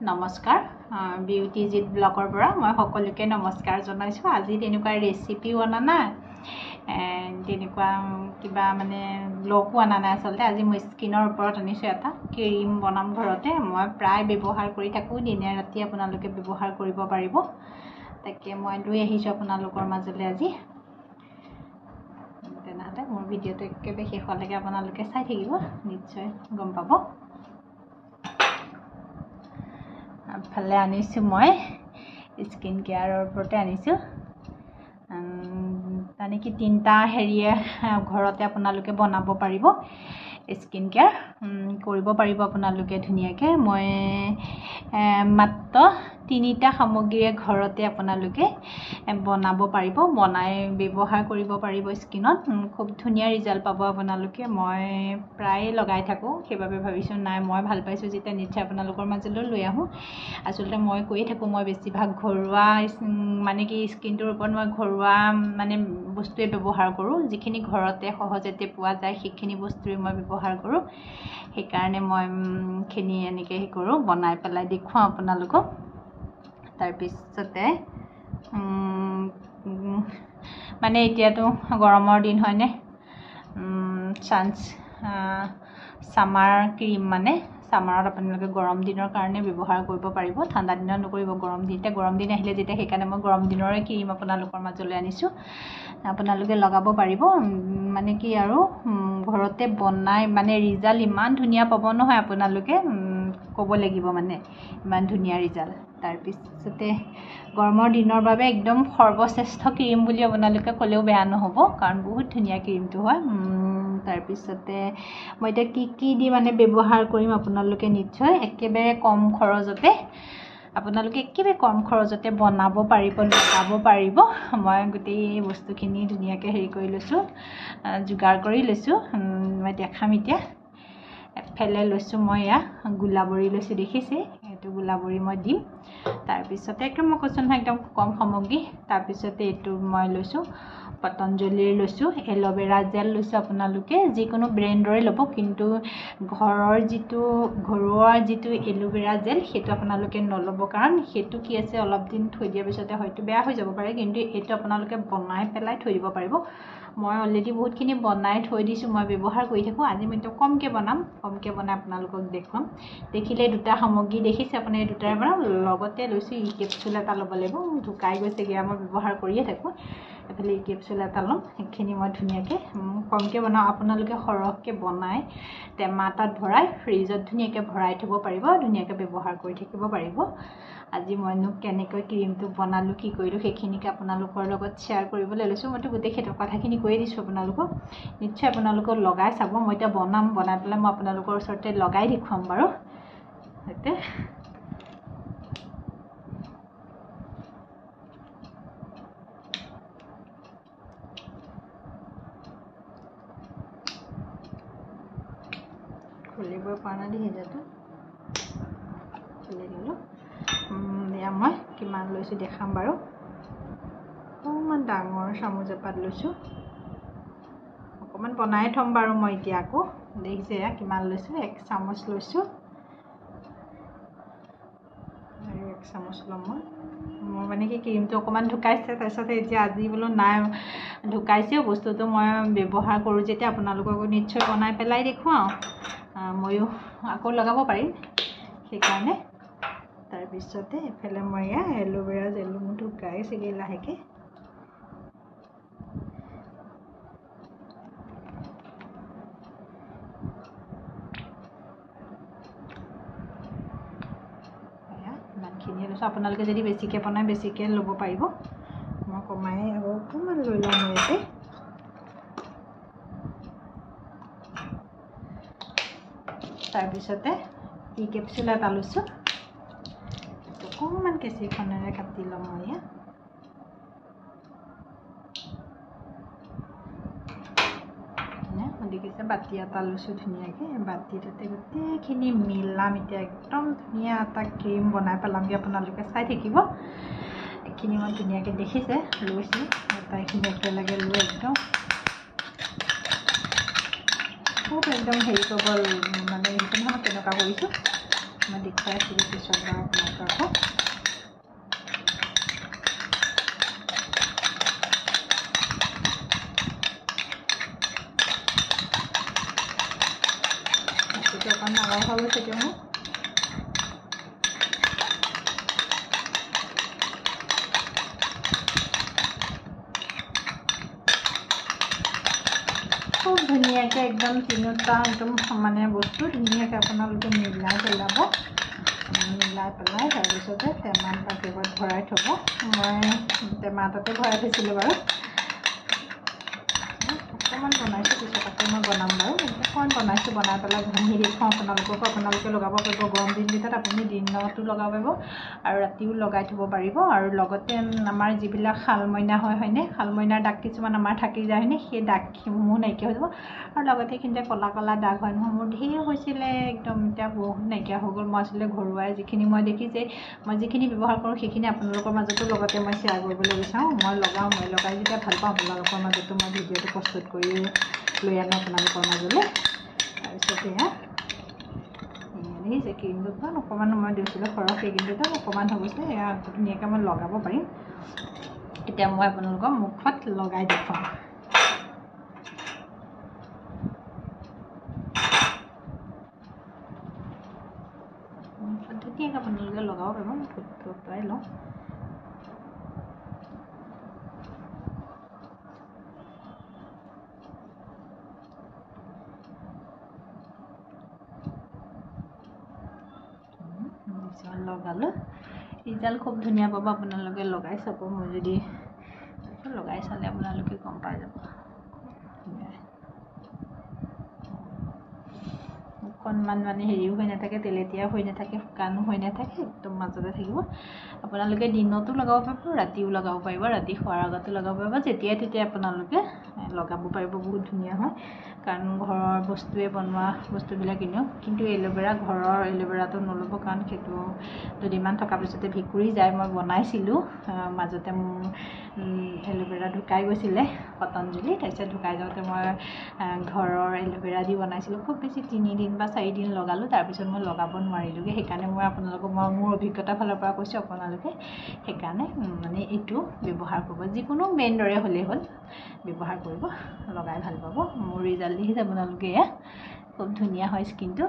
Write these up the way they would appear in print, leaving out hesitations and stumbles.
নমস্কাৰ বিউটিজিত ব্লগৰ পৰা মই সকলোকে নমস্কাৰ জনাইছোঁ। আজি তেনেকুৱা ৰেচিপিও অনা নাই, তেনেকুৱা কিবা মানে ব্লগো অনা নাই। আচলতে আজি মই স্কিনৰ ওপৰত আনিছোঁ এটা ক্ৰীম বনাম ঘৰতে। মই প্ৰায় ব্যৱহাৰ কৰি থাকোঁ, দিনে ৰাতি আপোনালোকে ব্যৱহাৰ কৰিব পাৰিব। তাকে মই লৈ আহিছোঁ আপোনালোকৰ মাজলৈ আজি। তেনেহ'লে মোৰ ভিডিঅ'টো একেবাৰে শেষলৈকে আপোনালোকে চাই থাকিব, নিশ্চয় গম পাব। ফালে আনিছোঁ মই স্কিন কেয়াৰৰ ওপৰতে আনিছোঁ। তেনেকৈ তিনিটা হেৰিয়ে ঘৰতে আপোনালোকে বনাব পাৰিব, স্কিন কেয়াৰ কৰিব পাৰিব আপোনালোকে ধুনীয়াকৈ। মই মাত্ৰ 3টা সামগ্ৰীৰে ঘৰতে আপোনালোকে বনাব পাৰিব, বনাই ব্যৱহাৰ কৰিব পাৰিব স্কিনত। খুব ধুনীয়া ৰিজাল্ট পাব আপোনালোকে। মই প্ৰায়ে লগাই থাকোঁ, সেইবাবে ভাবিছোঁ নাই মই ভাল পাইছোঁ যেতিয়া নিশ্চয় আপোনালোকৰ মাজলৈ লৈ আহোঁ। আচলতে মই কৈয়ে থাকোঁ, মই বেছিভাগ ঘৰুৱা মানে কি স্কিনটোৰ ওপৰত মই ঘৰুৱা মানে বস্তুৱে ব্যৱহাৰ কৰোঁ। যিখিনি ঘৰতে সহজতে পোৱা যায় সেইখিনি বস্তুৱে মই ব্যৱহাৰ কৰোঁ। সেইকাৰণে মই খিনি এনেকৈ কৰোঁ, বনাই পেলাই দেখুৱাওঁ আপোনালোকক। তাৰপিছতে মানে এতিয়াতো গৰমৰ দিন হয়নে, ছামাৰ ক্ৰীম মানে ছামাৰত আপোনালোকে গৰম দিনৰ কাৰণে ব্যৱহাৰ কৰিব পাৰিব, ঠাণ্ডা দিনত নকৰিব। গৰম দিন, এতিয়া গৰম দিন আহিলে যেতিয়া, সেইকাৰণে মই গৰম দিনৰে ক্ৰীম আপোনালোকৰ মাজলৈ আনিছোঁ। আপোনালোকে লগাব পাৰিব। মানে কি আৰু ঘৰতে বনাই মানে ৰিজাল্ট ইমান ধুনীয়া পাব নহয় আপোনালোকে, ক'ব লাগিব মানে ইমান ধুনীয়া ৰিজাল্ট। তাৰপিছতে গৰমৰ দিনৰ বাবে একদম সৰ্বশ্ৰেষ্ঠ ক্ৰীম বুলি আপোনালোকে ক'লেও বেয়া নহ'ব, কাৰণ বহুত ধুনীয়া ক্ৰীমটো হয়। তাৰপিছতে মই এতিয়া কি দি মানে ব্যৱহাৰ কৰিম আপোনালোকে নিশ্চয় একেবাৰে কম খৰচতে বনাব পাৰিব, লগাব পাৰিব। মই গোটেই বস্তুখিনি ধুনীয়াকৈ হেৰি কৰি লৈছোঁ, যোগাৰ কৰি লৈছোঁ। মই দেখাম এতিয়া। এফালে লৈছোঁ মই এয়া গোলাবৰী লৈছোঁ, দেখিছে এইটো গোলাবৰী মই দিম। তাৰপিছতে একদম মই কৈছোঁ নহয় একদম কম সামগ্ৰী। তাৰপিছতে এইটো মই লৈছোঁ পতঞ্জলীৰ লৈছোঁ এল'ভেৰা জেল লৈছোঁ। আপোনালোকে যিকোনো ব্ৰেণ্ডৰে ল'ব, কিন্তু ঘৰুৱা যিটো এল'ভেৰা জেল সেইটো আপোনালোকে নল'ব, কাৰণ সেইটো কি আছে অলপ দিন থৈ দিয়াৰ পিছতে হয়তো বেয়া হৈ যাব পাৰে, কিন্তু এইটো আপোনালোকে বনাই পেলাই থৈ দিব পাৰিব। মই অলৰেডি বহুতখিনি বনাই থৈ দিছোঁ, মই ব্যৱহাৰ কৰি থাকোঁ। আজি মই কমকৈ বনাই আপোনালোকক দেখুৱাম। দেখিলে 2টা সামগ্ৰী দেখিছে আপুনি, এই 2টাৰে বনাম। লগতে লৈছোঁ ই কেপচুল এটা ল'ব লাগিব, ঢুকাই গৈছেগৈ, মই ব্যৱহাৰ কৰিয়ে থাকোঁ। এইফালে ই কেপচুল এটা ল'ম, সেইখিনি মই ধুনীয়াকৈ কমকৈ বনাওঁ। আপোনালোকে সৰহকৈ বনাই টেমা এটাত ভৰাই ফ্ৰিজত ধুনীয়াকৈ ভৰাই থ'ব পাৰিব, ধুনীয়াকৈ ব্যৱহাৰ কৰি থাকিব পাৰিব। আজি মইনো কেনেকৈ ক্ৰীমটো বনালোঁ, কি কৰিলোঁ, সেইখিনিকে আপোনালোকৰ লগত শ্বেয়াৰ কৰিবলৈ লৈছোঁ। মইতো গোটেই কথাখিনি কৈয়ে দিছোঁ আপোনালোকক। নিশ্চয় আপোনালোকক লগাই চাব। মই এতিয়া বনাই পেলাই মই আপোনালোকৰ ওচৰতে লগাই দেখুৱাম বাৰু। সেইতে খুলিব পৰা নাই সিজাটো, খুলি দিলোঁ। এয়া মই কিমান লৈছোঁ দেখাম বাৰু। অকণমান ডাঙৰ চামুচ এপাত লৈছোঁ, অকণমান বনাই থ'ম বাৰু মই এতিয়া আকৌ। দেখিছে এয়া কিমান লৈছোঁ, 1 চামুচ লৈছোঁ আৰু 1 চামুচ ল'ম মই। মোৰ মানে কি ক্ৰীমটো অকণমান ঢুকাইছে, তাৰপিছতে এতিয়া আজি বোলো নাই ঢুকাইছেও বস্তুটো, মই ব্যৱহাৰ কৰোঁ যেতিয়া আপোনালোককো নিশ্চয় বনাই পেলাই দেখুৱাওঁ, ময়ো আকৌ লগাব পাৰিম সেইকাৰণে। তাৰপিছতে এফালে মই এয়া এল'ভেৰা জেলো মোৰ ঢুকাইছেগৈ লাহেকৈ। ইমানখিনিয়ে লৈছোঁ। আপোনালোকে যদি বেছিকৈ বনাই বেছিকৈ ল'ব পাৰিব, মই কমাই অকণমান লৈ লওঁ মই ইয়াতে। তাৰপিছতে ই কেপচুল এটা লৈছোঁ, অকণমান কেঁচিখনেৰে কাটি ল'ম মই ইয়াত। দেখিছে বাতি এটা লৈছোঁ ধুনীয়াকৈ, বাতিটোতে গোটেইখিনি মিলাম এতিয়া। একদম ধুনীয়া এটা ক্ৰীম বনাই পেলামগৈ, আপোনালোকে চাই থাকিব। এইখিনি মই ধুনীয়াকৈ দেখিছে লৈছোঁ, এইখিনি একেলগে লৈ একদম খুব একদম হেৰি কৰিব মানে, সেইখিনি মই তেনেকুৱা কৰিছোঁ। মই দেখুৱাই আছিলোঁ পিছত বাৰু আপোনালোকক অকণ ডাঙৰ হৈ গৈছে এতিয়া মোৰ খুব ধুনীয়াকৈ একদম তিনিটা একদম সমানে বস্তু ধুনীয়াকৈ আপোনালোকে মিলাই পেলাব মিলাই পেলাই তাৰপিছতে টেমা বাকেটত ভৰাই থ'ব মই টেমা এটাতে ভৰাই থৈছিলোঁ বাৰু অকণমান বনাইছোঁ পিছত আকৌ মই বনাম বাৰু অকণমান বনাইছোঁ বনাই পেলাই ঘঁহি দেখুৱাওঁ আপোনালোককো আপোনালোকে লগাব পাৰিব গৰম দিনকেইটাত আপুনি দিনতো লগাব পাৰিব আৰু ৰাতিও লগাই থ'ব পাৰিব আৰু লগতে আমাৰ যিবিলাক শালমইনা হয়নে শালমইনাৰ দাগ কিছুমান আমাৰ থাকি যায় হয়নে সেই দাগসমূহ নাইকিয়া হৈ যাব আৰু লগতে এইখিনিতে ক'লা ক'লা দাগ হয় নহয় মোৰ ধেৰ হৈছিলে একদম এতিয়া বহুত নাইকিয়া হৈ গ'ল মই আচলতে ঘৰুৱাই যিখিনি মই দেখিছে মই যিখিনি ব্যৱহাৰ কৰোঁ সেইখিনি আপোনালোকৰ মাজতো লগতে মই শ্বেয়াৰ কৰিবলৈ বিচাৰোঁ মই লগাই যেতিয়া ভাল পাওঁ আপোনালোকৰ মাজতো মই ভিডিঅ'টো প্ৰস্তুত কৰি লৈ আনো আপোনালোকৰ মাজলৈ তাৰপিছত এয়া দেখিছে ক্ৰীমটো অকণমান মই দিছিলোঁ সৰহকৈ কিন্তু অকণমান হৈ গৈছে এয়া ধুনীয়াকৈ মই লগাব পাৰিম এতিয়া মই আপোনালোকৰ মুখত লগাই দেখুৱাম মুখত ধুনীয়াকৈ আপোনালোকে লগাব পাৰিব মই ফুটুৱাই লওঁ লগালোঁ ৰিজাল্ট খুব ধুনীয়া পাব আপোনালোকে লগাই চাব মই যদি লগাই চালে আপোনালোকে গম পাই যাব অকণমান মানে হেৰিও হৈ নাথাকে তেলেতীয়া হৈ নাথাকে শুকানো হৈ নাথাকে একদম মাজতে থাকিব আপোনালোকে দিনতো লগাব পাৰিব ৰাতিও লগাব পাৰিব ৰাতি খোৱাৰ আগতো লগাব পাৰিব যেতিয়াই তেতিয়াই আপোনালোকে লগাব পাৰিব বহুত ধুনীয়া হয় কাৰণ ঘৰৰ বস্তুৱে বনোৱা বস্তুবিলাক এনেও কিন্তু এল'ভেৰা ঘৰৰ এল'ভেৰাটো নল'ব কাৰণ সেইটো দুদিনমান থকাৰ পিছতে ভেঁকুৰি যায় মই বনাইছিলোঁ মাজতে মোৰ এল'ভেৰা ঢুকাই গৈছিলে পতঞ্জলি তাৰপিছত ঢুকাই যাওঁতে মই ঘৰৰ এল'ভেৰা দি বনাইছিলোঁ খুব বেছি 3 দিন বা 4 দিন লগালোঁ তাৰপিছত মই লগাব নোৱাৰিলোঁগৈ সেইকাৰণে মই আপোনালোকক মোৰ অভিজ্ঞতাৰ ফালৰ পৰা কৈছোঁ আপোনালোকে সেইকাৰণে মানে এইটো ব্যৱহাৰ কৰিব যিকোনো ব্ৰেণ্ডৰে হ'লেই হ'ল ব্যৱহাৰ কৰিব লগাই ভাল পাব মোৰ ৰিজাল্ট দেখিছে আপোনালোকে এয়া খুব ধুনীয়া হয় স্কিনটো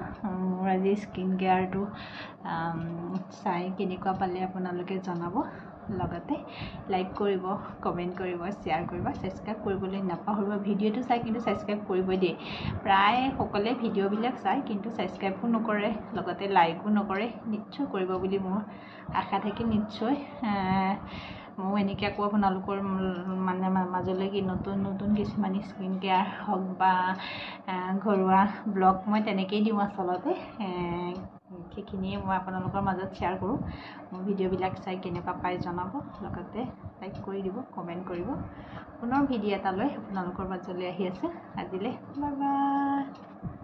মোৰ আজি স্কিন কেয়াৰটো চাই কেনেকুৱা পালে আপোনালোকে জনাব লগতে লাইক কৰিব কমেণ্ট কৰিব শ্বেয়াৰ কৰিব ছাবস্ক্ৰাইব কৰিবলৈ নাপাহৰিব ভিডিঅ'টো চাই কিন্তু ছাবস্ক্ৰাইব কৰিবই দেই প্ৰায় সকলোৱে ভিডিঅ'বিলাক চায় কিন্তু ছাবস্ক্ৰাইবো নকৰে লগতে লাইকো নকৰে নিশ্চয় কৰিব বুলি মোৰ আশা থাকে নিশ্চয় মই এনেকৈ আকৌ আপোনালোকৰ মানে মাজলৈ কি নতুন কিছুমান স্কিন কেয়াৰ হওক বা ঘৰুৱা ব্লগ মই তেনেকৈয়ে দিওঁ আচলতে সেইখিনিয়ে মই আপোনালোকৰ মাজত শ্বেয়াৰ কৰোঁ মোৰ ভিডিঅ'বিলাক চাই কেনেকুৱা পাই জনাব লগতে লাইক কৰি দিব কমেণ্ট কৰিব পুনৰ ভিডিঅ' এটা লৈ আপোনালোকৰ মাজলৈ আহি আছে আজিলৈ বাই বাই